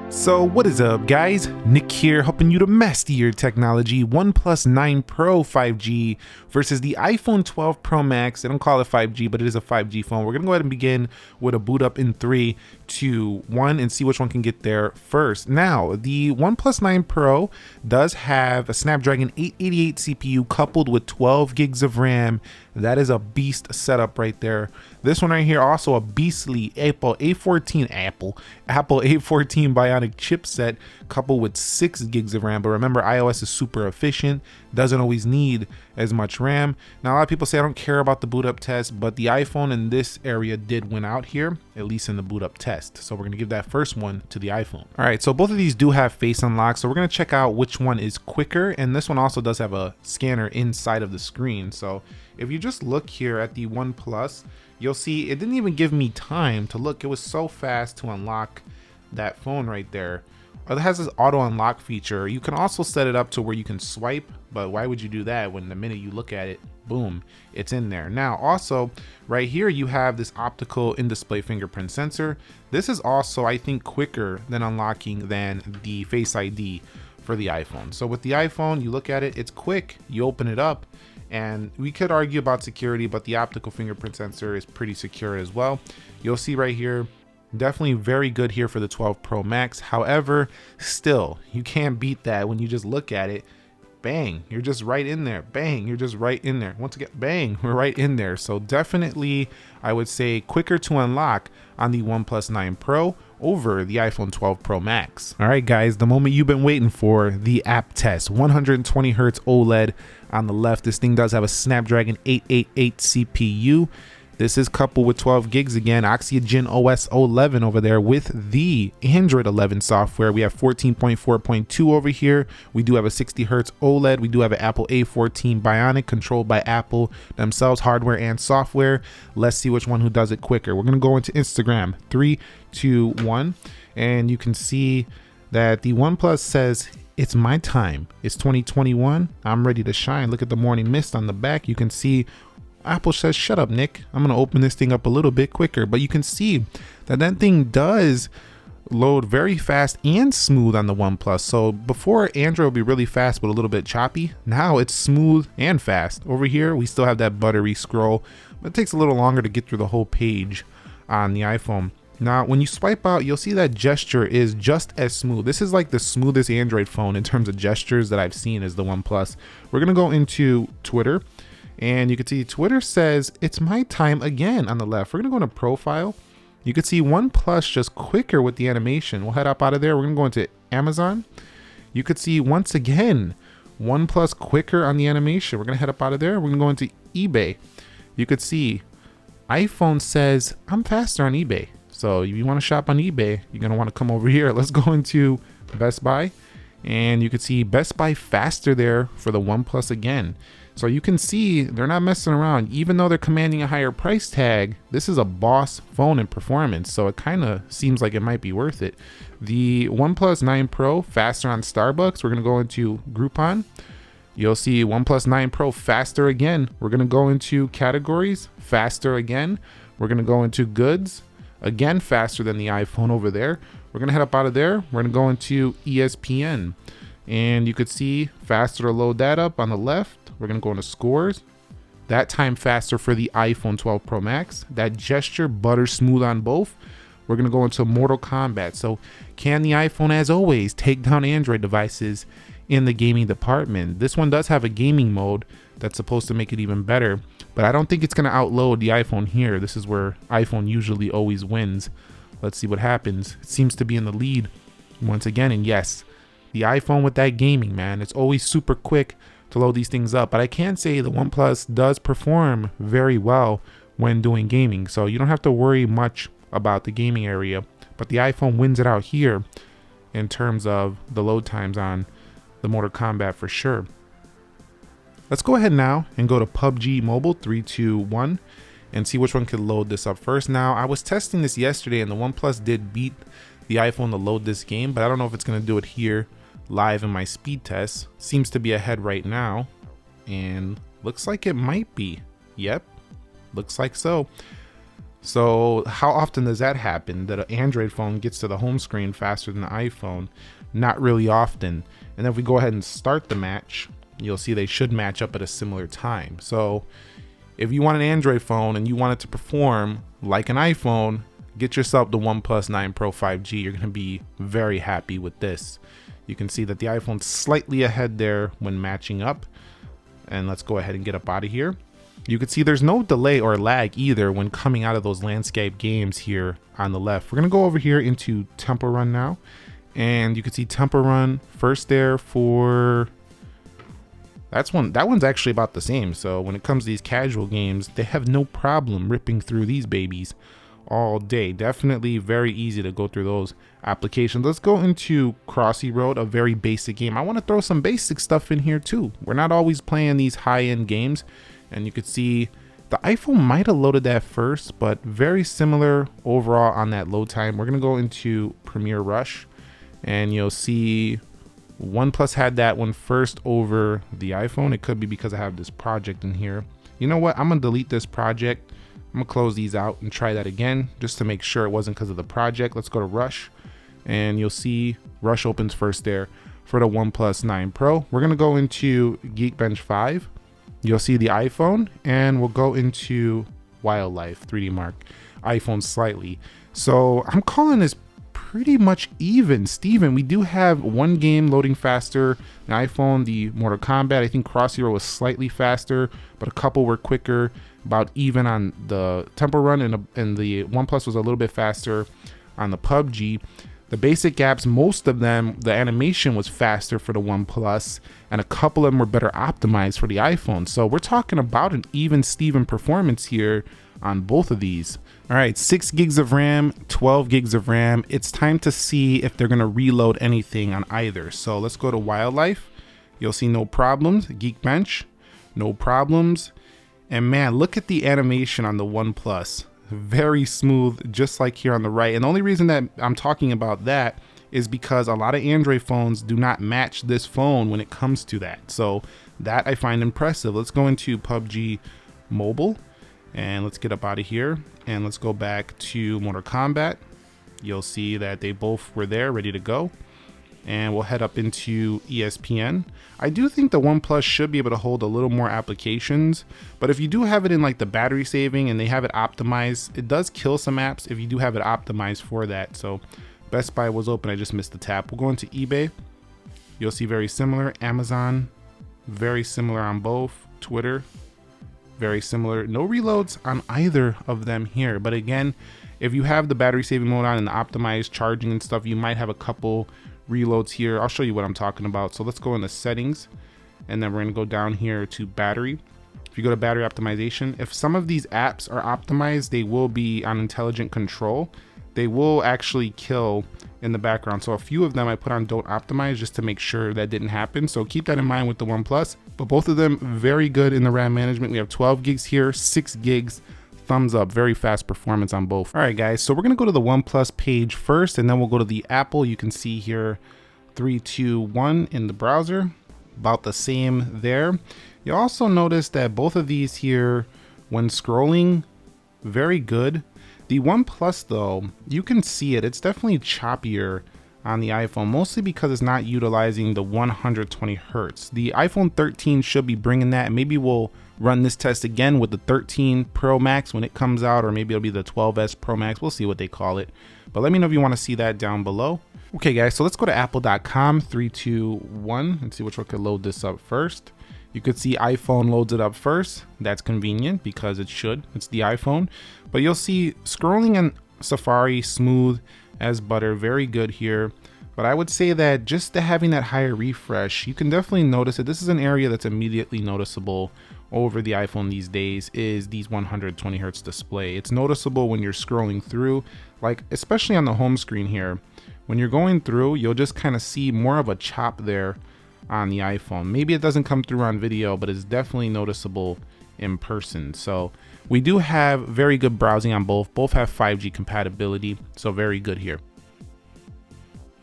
So what is up, guys? Nick here, helping you to master your technology. OnePlus 9 Pro 5G versus the iPhone 12 Pro Max. They don't call it 5G, but it is a 5G phone. We're gonna go ahead and begin with a boot up in 3, 2, 1 and see which one can get there first. Now, the OnePlus 9 Pro does have a Snapdragon 888 CPU coupled with 12 gigs of RAM. That is a beast setup right there. This one right here, also a beastly Apple A14 Bionic chipset coupled with 6 gigs of RAM. But remember, iOS is super efficient, doesn't always need as much RAM. Now, a lot of people say I don't care about the boot up test, but the iPhone in this area did win out here, at least in the boot up test. So we're gonna give that first one to the iPhone. All right, so both of these do have face unlock. So we're gonna check out which one is quicker. And this one also does have a scanner inside of the screen. So if you just look here at the OnePlus, you'll see it didn't even give me time to look. It was so fast to unlock that phone right there. It has this auto unlock feature. You can also set it up to where you can swipe, but why would you do that when the minute you look at it, boom, it's in there. Now also right here you have this optical in-display fingerprint sensor. This is also, I think, quicker than unlocking than the Face ID for the iPhone. So with the iPhone, you look at it, it's quick, you open it up, and we could argue about security, but the optical fingerprint sensor is pretty secure as well. You'll see right here, definitely very good here for the 12 Pro Max. However, still, you can't beat that when you just look at it. Bang, you're just right in there. Bang, you're just right in there. Once again, bang, we're right in there. So definitely, I would say quicker to unlock on the OnePlus 9 Pro over the iPhone 12 Pro Max. All right, guys, the moment you've been waiting for, the app test. 120 Hertz OLED on the left. This thing does have a Snapdragon 888 CPU. This is coupled with 12 gigs again, Oxygen OS 11 over there with the Android 11 software. We have 14.4.2 over here. We do have a 60 Hertz OLED. We do have an Apple A14 Bionic controlled by Apple themselves, hardware and software. Let's see which one who does it quicker. We're gonna go into Instagram, 3, 2, 1. And you can see that the OnePlus says, "It's my time. It's 2021. I'm ready to shine." Look at the morning mist on the back. You can see Apple says, "Shut up, Nick. I'm going to open this thing up a little bit quicker." But you can see that that thing does load very fast and smooth on the OnePlus. So before, Android would be really fast but a little bit choppy. Now it's smooth and fast. Over here, we still have that buttery scroll, but it takes a little longer to get through the whole page on the iPhone. Now, when you swipe out, you'll see that gesture is just as smooth. This is like the smoothest Android phone in terms of gestures that I've seen is the OnePlus. We're going to go into Twitter. And you can see Twitter says, "It's my time" again on the left. We're gonna go into profile. You can see OnePlus just quicker with the animation. We'll head up out of there. We're gonna go into Amazon. You could see once again, OnePlus quicker on the animation. We're gonna head up out of there. We're gonna go into eBay. You could see iPhone says, "I'm faster on eBay." So if you wanna shop on eBay, you're gonna wanna come over here. Let's go into Best Buy. And you can see Best Buy faster there for the OnePlus again. So you can see they're not messing around. Even though they're commanding a higher price tag, this is a boss phone in performance. So it kind of seems like it might be worth it. The OnePlus 9 Pro faster on Starbucks. We're going to go into Groupon. You'll see OnePlus 9 Pro faster again. We're going to go into categories, faster again. We're going to go into goods, again faster than the iPhone over there. We're going to head up out of there. We're going to go into ESPN. And you could see faster to load that up on the left. We're going to go into scores. That time faster for the iPhone 12 Pro Max. That gesture butter smooth on both. We're going to go into Mortal Kombat. So can the iPhone, as always, take down Android devices in the gaming department? This one does have a gaming mode that's supposed to make it even better, but I don't think it's going to outload the iPhone here. This is where iPhone usually always wins. Let's see what happens. It seems to be in the lead once again. And yes, the iPhone with that gaming, man, it's always super quick to load these things up. But I can say the OnePlus does perform very well when doing gaming. So you don't have to worry much about the gaming area. But the iPhone wins it out here in terms of the load times on the Mortal Kombat for sure. Let's go ahead now and go to PUBG Mobile, 3, 2, 1, and see which one could load this up first. Now, I was testing this yesterday and the OnePlus did beat the iPhone to load this game, but I don't know if it's going to do it here live in my speed test. Seems to be ahead right now, and looks like it might be. Yep, looks like so. So how often does that happen, that an Android phone gets to the home screen faster than the iPhone? Not really often. And if we go ahead and start the match, you'll see they should match up at a similar time. So if you want an Android phone and you want it to perform like an iPhone, get yourself the OnePlus 9 Pro 5G. You're going to be very happy with this. You can see that the iPhone's slightly ahead there when matching up. And let's go ahead and get up out of here. You can see there's no delay or lag either when coming out of those landscape games here on the left. We're going to go over here into Temple Run now. And you can see Temple Run first there for... that one's actually about the same. So when it comes to these casual games, they have no problem ripping through these babies all day. Definitely very easy to go through those applications. Let's go into Crossy Road, a very basic game. I want to throw some basic stuff in here too. We're not always playing these high-end games. And you could see the iPhone might have loaded that first, but very similar overall on that load time. We're going to go into Premiere Rush, and you'll see OnePlus had that one first over the iPhone. It could be because I have this project in here. You know what? I'm going to delete this project. I'm going to close these out and try that again just to make sure it wasn't because of the project. Let's go to Rush, and you'll see Rush opens first there for the OnePlus 9 Pro. We're going to go into Geekbench 5. You'll see the iPhone, and we'll go into Wildlife 3D Mark iPhone slightly. So I'm calling this pretty much even Steven. We do have one game loading faster than iPhone, the Mortal Kombat. I think Crossy Road was slightly faster, but a couple were quicker, about even on the Temple Run, and the OnePlus was a little bit faster on the PUBG. The basic apps, most of them, the animation was faster for the OnePlus, and a couple of them were better optimized for the iPhone. So we're talking about an even Steven performance here on both of these. All right, 6 gigs of RAM, 12 gigs of RAM. It's time to see if they're gonna reload anything on either. So let's go to Wildlife. You'll see no problems. Geekbench, no problems. And man, look at the animation on the OnePlus. Very smooth, just like here on the right. And the only reason that I'm talking about that is because a lot of Android phones do not match this phone when it comes to that. So that I find impressive. Let's go into PUBG Mobile, and let's get up out of here, and let's go back to Mortal Kombat. You'll see that they both were there ready to go. And we'll head up into ESPN. I do think the OnePlus should be able to hold a little more applications, but if you do have it in like the battery saving and they have it optimized, it does kill some apps if you do have it optimized for that. So Best Buy was open, I just missed the tap. We'll go into eBay. You'll see very similar. Amazon, very similar on both. Twitter, very similar. No reloads on either of them here, but again, if you have the battery saving mode on and the optimized charging and stuff, you might have a couple reloads here. I'll show you what I'm talking about. So let's go into settings, and then we're going to go down here to battery. If you go to battery optimization, if some of these apps are optimized, they will be on intelligent control. They will actually kill in the background. So a few of them I put on don't optimize just to make sure that didn't happen. So keep that in mind with the OnePlus, but both of them very good in the RAM management. We have 12 gigs here, 6 gigs. Thumbs up, very fast performance on both. All right, guys, so we're gonna go to the OnePlus page first, and then we'll go to the Apple. You can see here 3, 2, 1 in the browser, about the same there. You'll also notice that both of these here, when scrolling, very good. The OnePlus though, you can see it's definitely choppier on the iPhone, mostly because it's not utilizing the 120 Hertz. The iPhone 13 should be bringing that, and maybe we'll run this test again with the 13 Pro Max when it comes out, or maybe it'll be the 12S Pro Max. We'll see what they call it, but let me know if you want to see that down below. Okay guys, so let's go to apple.com, 3, 2, 1, and see which one could load this up first. You could see iPhone loads it up first. That's convenient because it should, it's the iPhone. But you'll see scrolling in Safari smooth as butter, very good here. But I would say that just having that higher refresh, you can definitely notice it. This is an area that's immediately noticeable over the iPhone these days, is these 120 Hertz display. It's noticeable when you're scrolling through, like especially on the home screen here. When you're going through, you'll just kind of see more of a chop there on the iPhone. Maybe it doesn't come through on video, but it's definitely noticeable in person. So we do have very good browsing on both. Both have 5G compatibility, so very good here.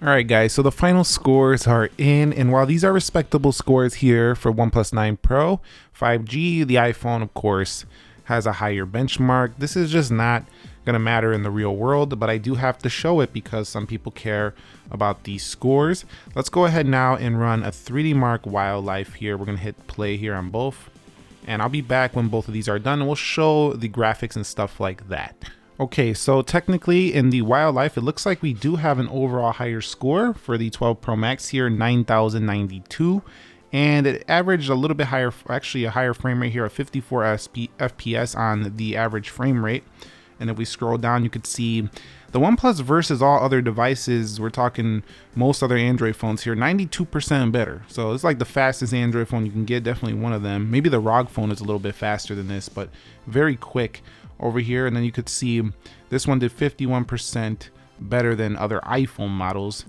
All right, guys, so the final scores are in, and while these are respectable scores here for OnePlus 9 Pro, 5G, the iPhone, of course, has a higher benchmark. This is just not gonna matter in the real world, but I do have to show it because some people care about these scores. Let's go ahead now and run a 3D Mark Wildlife here. We're gonna hit play here on both, and I'll be back when both of these are done and we'll show the graphics and stuff like that. Okay, so technically in the Wildlife, it looks like we do have an overall higher score for the 12 Pro Max here, 9,092. And it averaged a little bit higher, actually a higher frame rate here of 54 FPS on the average frame rate. And if we scroll down, you could see the OnePlus versus all other devices, we're talking most other Android phones here, 92% better. So it's like the fastest Android phone you can get, definitely one of them. Maybe the ROG phone is a little bit faster than this, but very quick over here. And then you could see this one did 51% better than other iPhone models.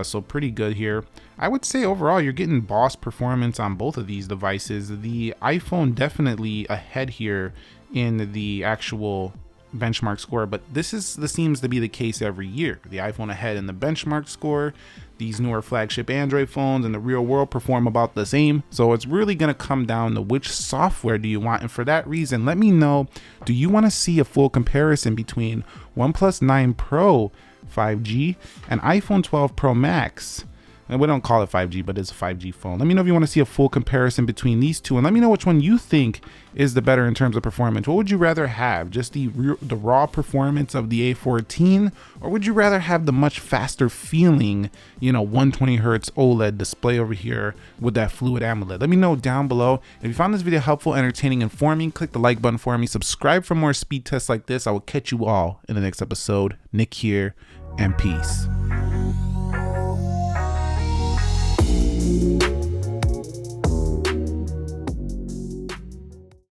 So pretty good here. I would say overall you're getting boss performance on both of these devices. The iPhone definitely ahead here in the actual benchmark score, but this seems to be the case every year. The iPhone ahead in the benchmark score. These newer flagship Android phones in the real world perform about the same. So it's really going to come down to which software do you want. And for that reason, let me know, do you want to see a full comparison between OnePlus 9 Pro 5G and iPhone 12 Pro Max? And we don't call it 5G, but it's a 5G phone. Let me know if you want to see a full comparison between these two, and let me know which one you think is the better in terms of performance. What would you rather have? Just the raw performance of the A14, or would you rather have the much faster feeling, 120 Hertz OLED display over here with that fluid AMOLED? Let me know down below. If you found this video helpful, entertaining, informing, click the like button for me. Subscribe for more speed tests like this. I will catch you all in the next episode. Nick here, and peace.